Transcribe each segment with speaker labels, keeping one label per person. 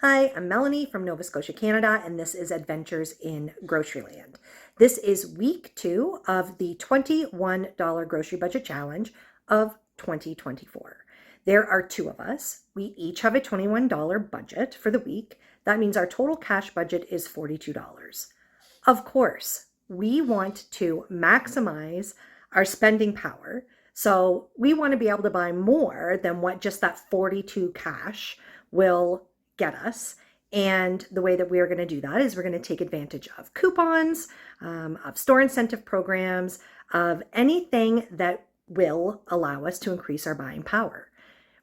Speaker 1: Hi, I'm Melanie from Nova Scotia, Canada, and this is Adventures in Groceryland. This is week 2 of the $21 Grocery Budget Challenge of 2024. There are 2 of us. We each have a $21 budget for the week. That means our total cash budget is $42. Of course, we want to maximize our spending power. So we want to be able to buy more than what just that 42 cash will get us. And the way that we are going to do that is we're going to take advantage of coupons, of store incentive programs, of anything that will allow us to increase our buying power.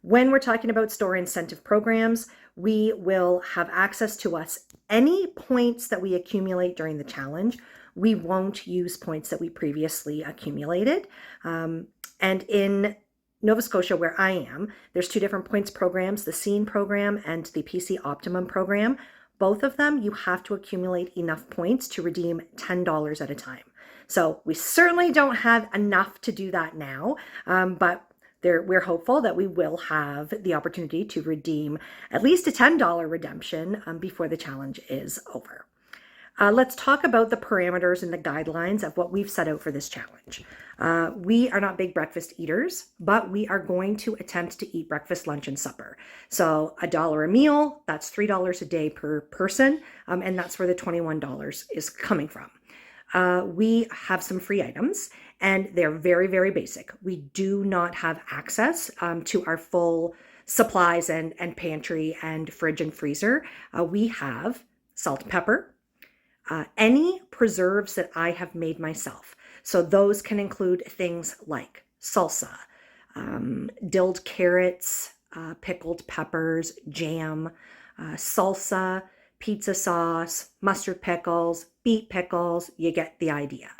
Speaker 1: When we're talking about store incentive programs, we will have access to any points that we accumulate during the challenge. We won't use points that we previously accumulated. And in Nova Scotia, where I am, there's 2 different points programs, the Scene program and the PC Optimum program. Both of them, you have to accumulate enough points to redeem $10 at a time. So we certainly don't have enough to do that now, but we're hopeful that we will have the opportunity to redeem at least a $10 redemption before the challenge is over. Let's talk about the parameters and the guidelines of what we've set out for this challenge. We are not big breakfast eaters, but we are going to attempt to eat breakfast, lunch, and supper. So $1 a meal, that's $3 a day per person, and that's where the $21 is coming from. We have some free items, and they're very, very basic. We do not have access to our full supplies and pantry and fridge and freezer. We have salt and pepper, any preserves that I have made myself. So those can include things like salsa, dilled carrots, pickled peppers, jam, salsa, pizza sauce, mustard pickles, beet pickles. You get the idea.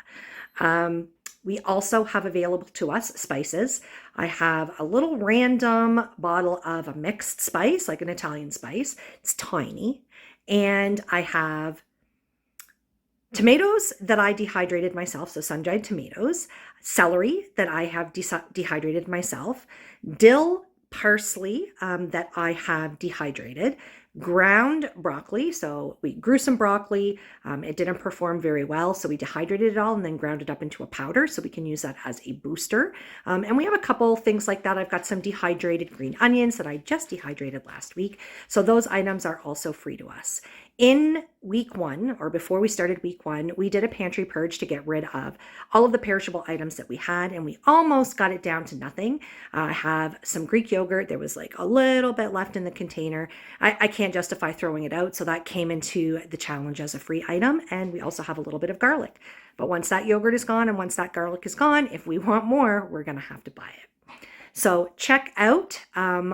Speaker 1: We also have available to us spices. I have a little random bottle of a mixed spice, like an Italian spice. It's tiny. And I have tomatoes that I dehydrated myself, so sun-dried tomatoes, celery that I have dehydrated myself, dill, parsley that I have dehydrated, ground broccoli. So we grew some broccoli. It didn't perform very well, so we dehydrated it all and then ground it up into a powder so we can use that as a booster. And we have a couple things like that. I've got some dehydrated green onions that I just dehydrated last week. So those items are also free to us. In week 1, or before we started week 1, we did a pantry purge to get rid of all of the perishable items that we had, and we almost got it down to nothing. I have some Greek yogurt. There was like a little bit left in the container. I can't justify throwing it out, so that came into the challenge as a free item, and we also have a little bit of garlic. But once that yogurt is gone and once that garlic is gone, if we want more, we're going to have to buy it. So check out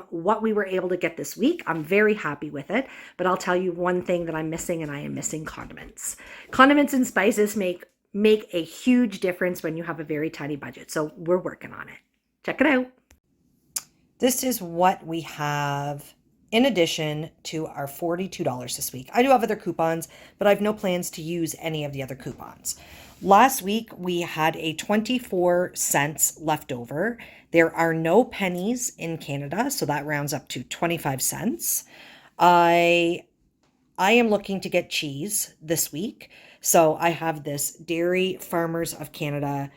Speaker 1: what we were able to get this week. I'm very happy with it, but I'll tell you one thing that I'm missing, and I am missing condiments. Condiments and spices make a huge difference when you have a very tiny budget. So we're working on it. Check it out. This is what we have in addition to our $42 this week. I do have other coupons, but I have no plans to use any of the other coupons. Last week, we had a 24 cents left over. There are no pennies in Canada, so that rounds up to 25 cents. I am looking to get cheese this week. So I have this Dairy Farmers of Canada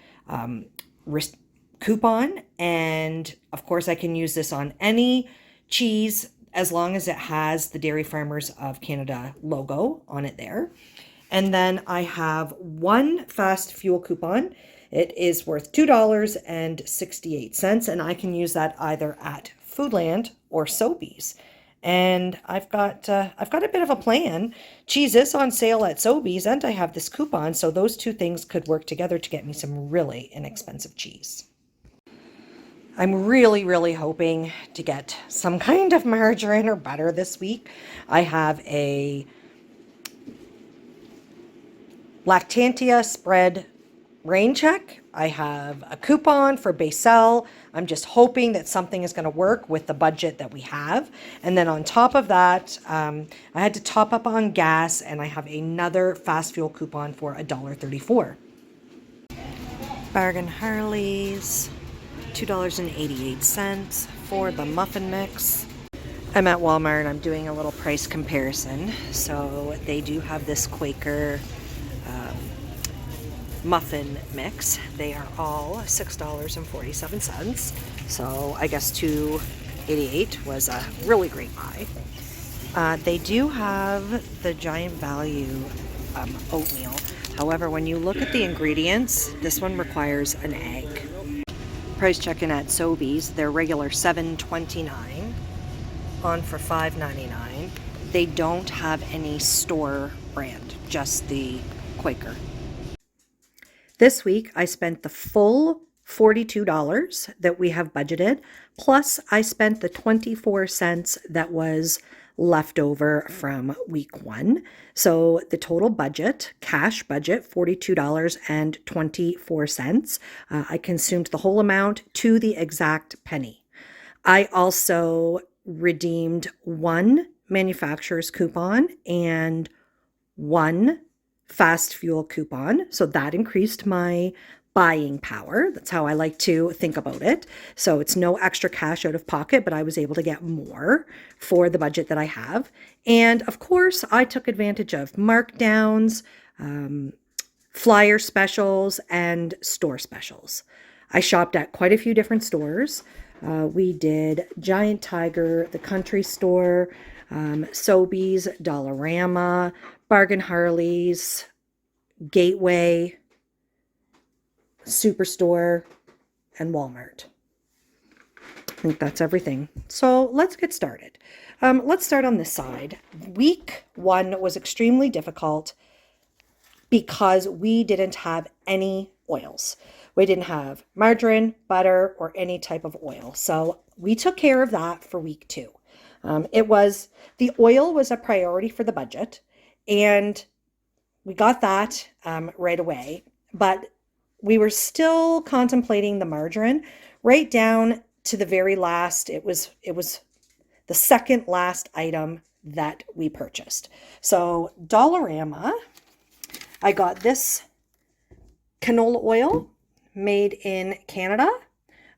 Speaker 1: coupon. And of course, I can use this on any cheese as long as it has the Dairy Farmers of Canada logo on it there. And then I have one fast fuel coupon. It is worth $2.68, and I can use that either at Foodland or Sobeys. And I've got a bit of a plan. Cheese is on sale at Sobeys, and I have this coupon, so those 2 things could work together to get me some really inexpensive cheese. I'm really, really hoping to get some kind of margarine or butter this week. I have a Lactantia spread rain check. I have a coupon for Basel. I'm just hoping that something is going to work with the budget that we have. And then on top of that, I had to top up on gas, and I have another fast fuel coupon for $1.34. Bargain Harleys, $2.88 for the muffin mix. I'm at Walmart and I'm doing a little price comparison. So they do have this Quaker muffin mix. They are all $6.47. So I guess $2.88 was a really great buy. They do have the Giant Value oatmeal. However, when you look at the ingredients, this one requires an egg. Price checking at Sobeys, they're regular $7.29 on for $5.99. They don't have any store brand, just the Quaker. This week, I spent the full $42 that we have budgeted, plus I spent the 24 cents that was left over from week 1. So the total budget, cash budget, $42.24. I consumed the whole amount to the exact penny. I also redeemed one manufacturer's coupon and one fast fuel coupon. So that increased my buying power. That's how I like to think about it. So it's no extra cash out of pocket, but I was able to get more for the budget that I have. And of course, I took advantage of markdowns, flyer specials, and store specials. I shopped at quite a few different stores. We did Giant Tiger, the Country Store, Sobeys, Dollarama, Bargain Harley's, Gateway, Superstore, and Walmart. I think that's everything. So let's get started. Let's start on this side. Week 1 was extremely difficult because we didn't have any oils. We didn't have margarine, butter, or any type of oil. So we took care of that for week 2. The oil was a priority for the budget, and we got that right away, but we were still contemplating the margarine right down to the very last. It was the second last item that we purchased. So Dollarama, I got this canola oil made in Canada.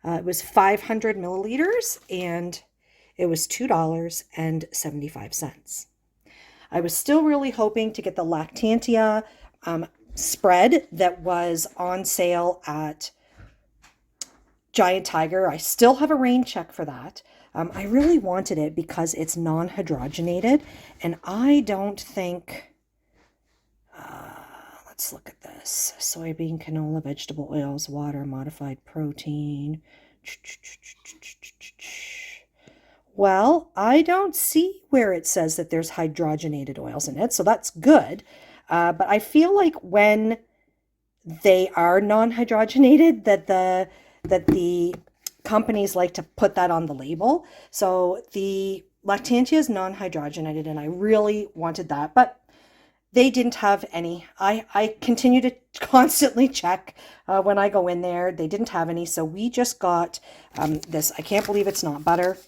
Speaker 1: It was 500 milliliters and it was $2.75. I was still really hoping to get the Lactantia spread that was on sale at Giant Tiger. I still have a rain check for that. I really wanted it because it's non-hydrogenated, and I don't think... let's look at this. Soybean, canola, vegetable oils, water, modified protein. Well, I don't see where it says that there's hydrogenated oils in it, so that's good. But I feel like when they are non-hydrogenated, that the companies like to put that on the label. So the Lactantia is non-hydrogenated, and I really wanted that, but they didn't have any. I continue to constantly check when I go in there. They didn't have any, so we just got this. I can't believe it's not butter.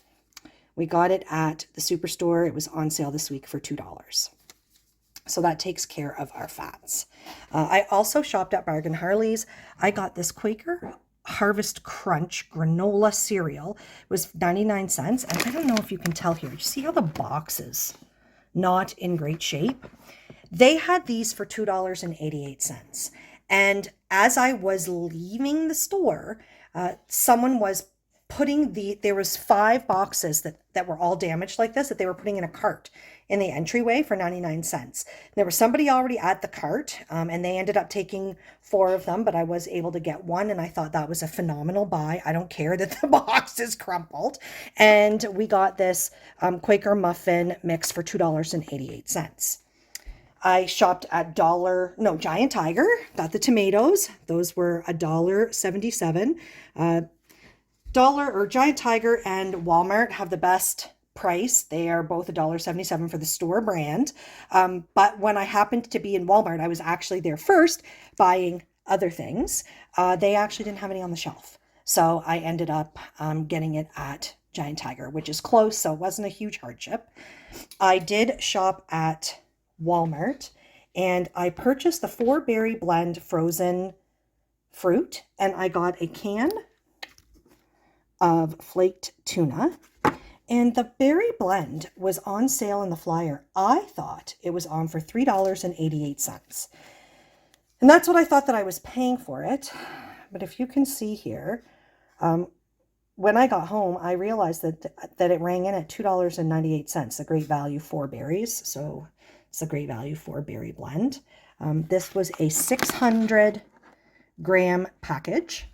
Speaker 1: We got it at the Superstore. It was on sale this week for $2. So that takes care of our fats. I also shopped at Bargain Harley's. I got this Quaker Harvest Crunch granola cereal. It was 99 cents. And I don't know if you can tell here. You see how the box is not in great shape? They had these for $2.88. And as I was leaving the store, someone was there was 5 boxes that were all damaged like this that they were putting in a cart in the entryway for 99 cents. There was somebody already at the cart, and they ended up taking 4 of them, but I was able to get one, and I thought that was a phenomenal buy. I don't care that the box is crumpled. And we got this Quaker muffin mix for $2.88. I shopped at Giant Tiger, got the tomatoes. Those were $1.77. Giant Tiger and Walmart have the best price. They are both $1.77 for the store brand. But when I happened to be in Walmart, I was actually there first buying other things. They actually didn't have any on the shelf. So I ended up getting it at Giant Tiger, which is close, so it wasn't a huge hardship. I did shop at Walmart, and I purchased the 4-berry blend frozen fruit, and I got a can of flaked tuna, And the berry blend was on sale in the flyer. I thought it was on for $3.88. And that's what I thought that I was paying for it. But if you can see here, when I got home, I realized that it rang in at $2.98, a great value for berries. So it's a great value for berry blend. This was a 600-gram package.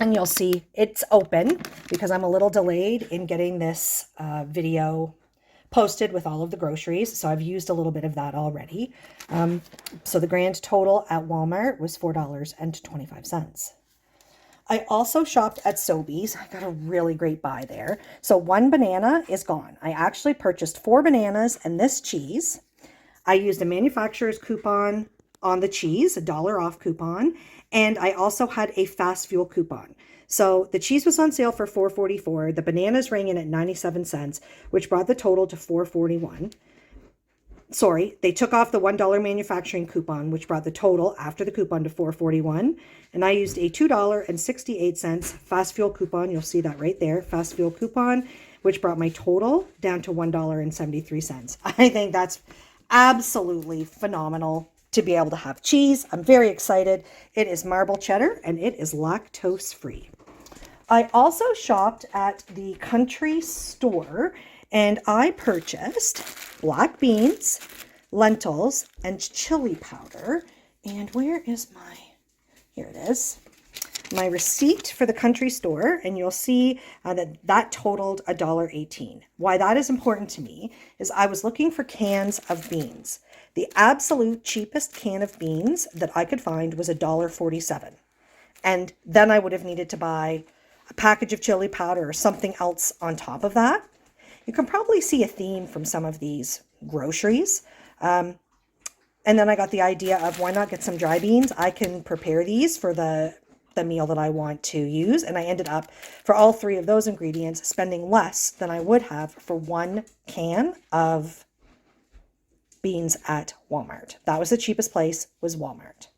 Speaker 1: And you'll see it's open because I'm a little delayed in getting this video posted with all of the groceries. So I've used a little bit of that already. So the grand total at Walmart was $4.25. I also shopped at Sobeys. I got a really great buy there. So one banana is gone. I actually purchased 4 bananas and this cheese. I used a manufacturer's coupon on the cheese, a $1 off coupon, and I also had a fast fuel coupon. So the cheese was on sale for $4.44. The bananas rang in at 97 cents, which brought the total to $4.41. Sorry, they took off the $1 manufacturing coupon, which brought the total after the coupon to $4.41. And I used a $2.68 fast fuel coupon. You'll see that right there, fast fuel coupon, which brought my total down to $1.73. I think that's absolutely phenomenal to be able to have cheese. I'm very excited. It is marble cheddar and it is lactose free. I also shopped at the country store and I purchased black beans, lentils, and chili powder. And where is here it is, my receipt for the country store. And you'll see that totaled $1.18. Why that is important to me is I was looking for cans of beans. The absolute cheapest can of beans that I could find was $1.47. And then I would have needed to buy a package of chili powder or something else on top of that. You can probably see a theme from some of these groceries. And then I got the idea of why not get some dry beans? I can prepare these for the meal that I want to use. And I ended up, for all 3 of those ingredients, spending less than I would have for 1 can of beans at Walmart. That was the cheapest place, was Walmart.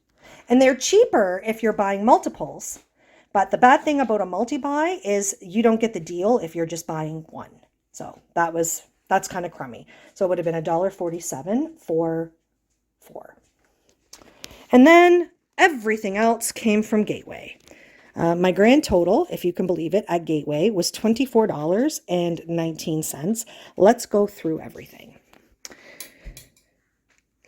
Speaker 1: And they're cheaper if you're buying multiples. But the bad thing about a multi-buy is you don't get the deal if you're just buying one. So that's kind of crummy. So it would have been $1.47 for 4. And then everything else came from Gateway. My grand total, if you can believe it, at Gateway was $24.19. Let's go through everything.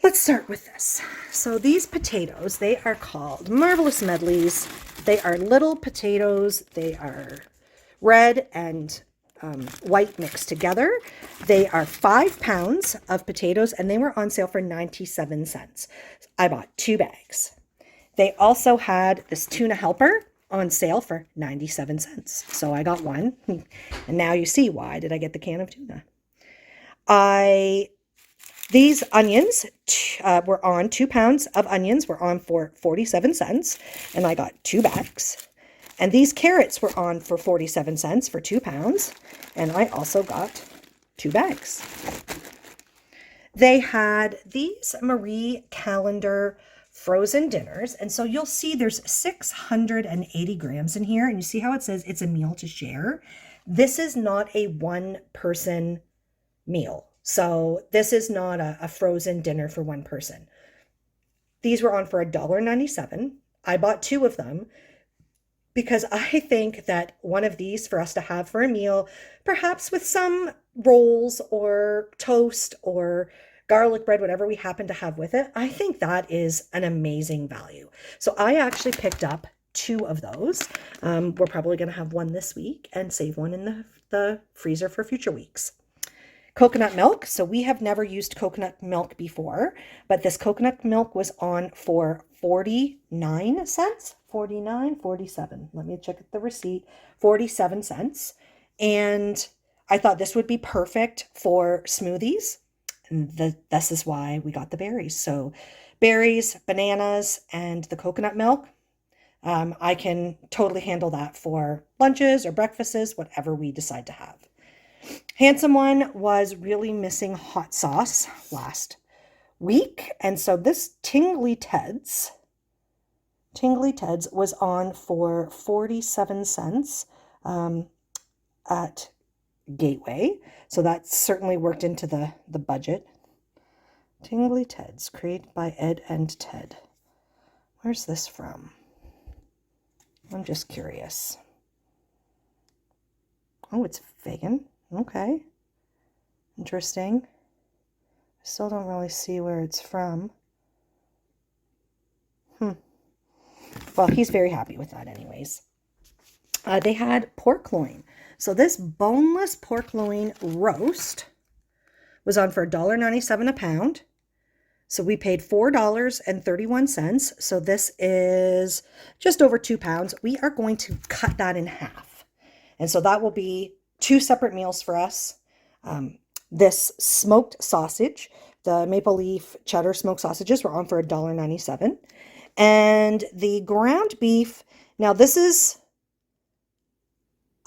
Speaker 1: Let's start with this. So these potatoes, they are called Marvelous Medleys. They are little potatoes. They are red and white mixed together. They are 5 pounds of potatoes and they were on sale for 97 cents. I bought 2 bags. They also had this tuna helper on sale for 97 cents. So I got one. And now you see why did I get the can of tuna. These onions were on 2 pounds of onions were on for 47 cents. And I got 2 bags. And these carrots were on for 47 cents for 2 pounds. And I also got 2 bags. They had these Marie Calendar frozen dinners. And so you'll see there's 680 grams in here. And you see how it says it's a meal to share. This is not a 1-person meal. So this is not a frozen dinner for 1 person. These were on for $1.97. I bought 2 of them because I think that one of these for us to have for a meal, perhaps with some rolls or toast or garlic bread, whatever we happen to have with it, I think that is an amazing value. So I actually picked up 2 of those. We're probably going to have one this week and save one in the freezer for future weeks. Coconut milk. So we have never used coconut milk before, but this coconut milk was on for 49 cents, 49, 47. Let me check the receipt, 47 cents. And I thought this would be perfect for smoothies. And this is why we got the berries. So berries, bananas, and the coconut milk. I can totally handle that for lunches or breakfasts, whatever we decide to have. Handsome One was really missing hot sauce last week. And so this Tingly Ted's was on for 47 cents at gateway. So that certainly worked into the budget. Tingly Teds, created by Ed and Ted. Where's this from? I'm just curious. Oh, it's vegan. Okay. Interesting. I still don't really see where it's from. Well, he's very happy with that anyways. They had pork loin. So this boneless pork loin roast was on for $1.97 a pound. So we paid $4.31. So this is just over 2 pounds. We are going to cut that in half. And so that will be 2 separate meals for us. This smoked sausage, the maple leaf cheddar smoked sausages were on for $1.97. And the ground beef, now this is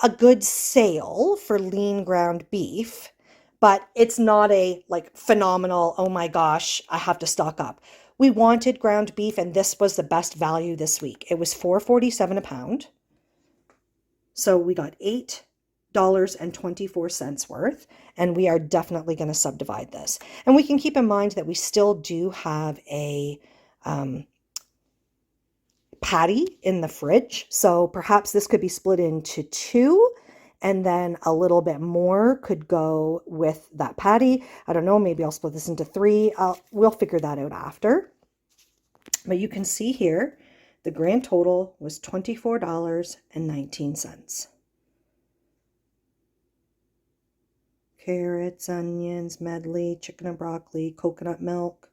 Speaker 1: a good sale for lean ground beef, but it's not a like phenomenal, oh my gosh, I have to stock up. We wanted ground beef and this was the best value this week. It was $4.47 a pound. So we got $8.24 worth, and we are definitely going to subdivide this. And we can keep in mind that we still do have a patty in the fridge. So perhaps this could be split into 2 and then a little bit more could go with that patty. I don't know, maybe I'll split this into 3. We'll figure that out after. But you can see here, the grand total was $24.19. Carrots, onions, medley, chicken and broccoli, coconut milk,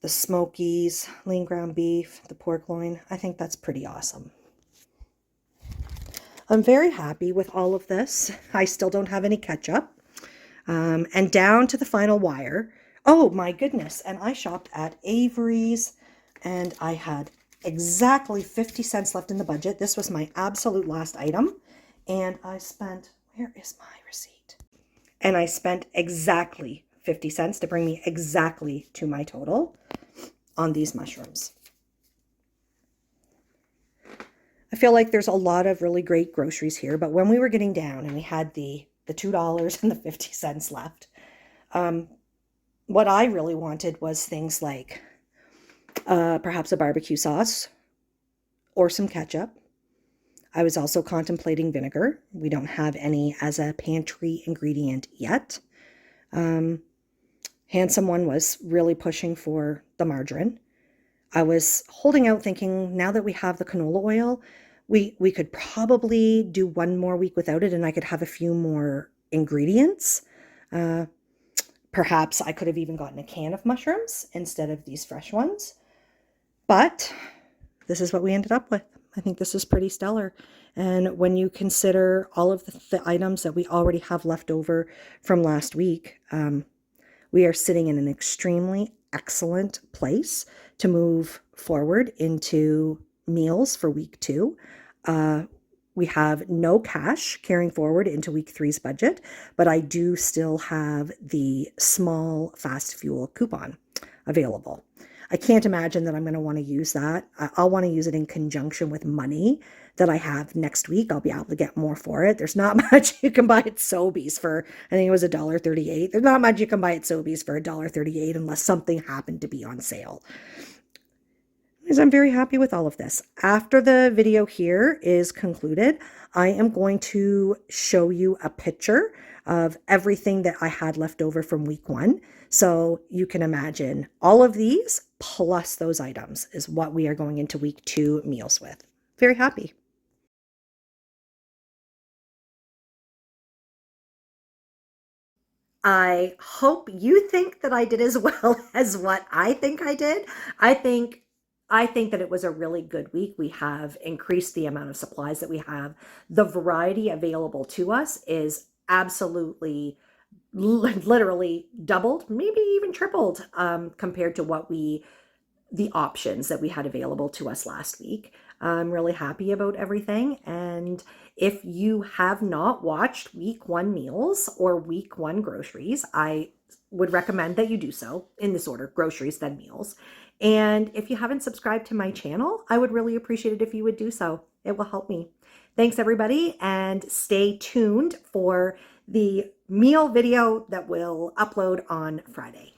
Speaker 1: the smokies, lean ground beef, the pork loin. I think that's pretty awesome. I'm very happy with all of this. I still don't have any ketchup. And down to the final wire. Oh my goodness. And I shopped at Avery's and I had exactly 50 cents left in the budget. This was my absolute last item. And I spent, where is my receipt? And I spent exactly 50 cents to bring me exactly to my total on these mushrooms. I feel like there's a lot of really great groceries here, but when we were getting down and we had the $2 and the 50 cents left, what I really wanted was things like perhaps a barbecue sauce or some ketchup. I was also contemplating vinegar. We don't have any as a pantry ingredient yet. Handsome One was really pushing for the margarine. I was holding out thinking now that we have the canola oil, we could probably do 1 more week without it and I could have a few more ingredients. Perhaps I could have even gotten a can of mushrooms instead of these fresh ones. But this is what we ended up with. I think this is pretty stellar. And when you consider all of the items that we already have left over from last week, we are sitting in an extremely excellent place to move forward into meals for week 2. We have no cash carrying forward into week 3's budget, but I do still have the small fast fuel coupon available. I can't imagine that I'm going to want to use that. I'll want to use it in conjunction with money that I have next week. I'll be able to get more for it. There's not much you can buy at Sobeys for, I think it was $1.38. There's not much you can buy at Sobeys for $1.38 unless something happened to be on sale. Because I'm very happy with all of this. After the video here is concluded, I am going to show you a picture of everything that I had left over from week 1. So you can imagine all of these plus those items is what we are going into week 2 meals with. Very happy. I hope you think that I did as well as what I think I did. I think that it was a really good week. We have increased the amount of supplies that we have. The variety available to us is absolutely literally doubled, maybe even tripled compared to the options that we had available to us last week. I'm really happy about everything. And if you have not watched week 1 meals or week 1 groceries, I would recommend that you do so in this order: groceries, then meals. And if you haven't subscribed to my channel, I would really appreciate it if you would do so. It will help me. Thanks, everybody, and stay tuned for the meal video that we'll upload on Friday.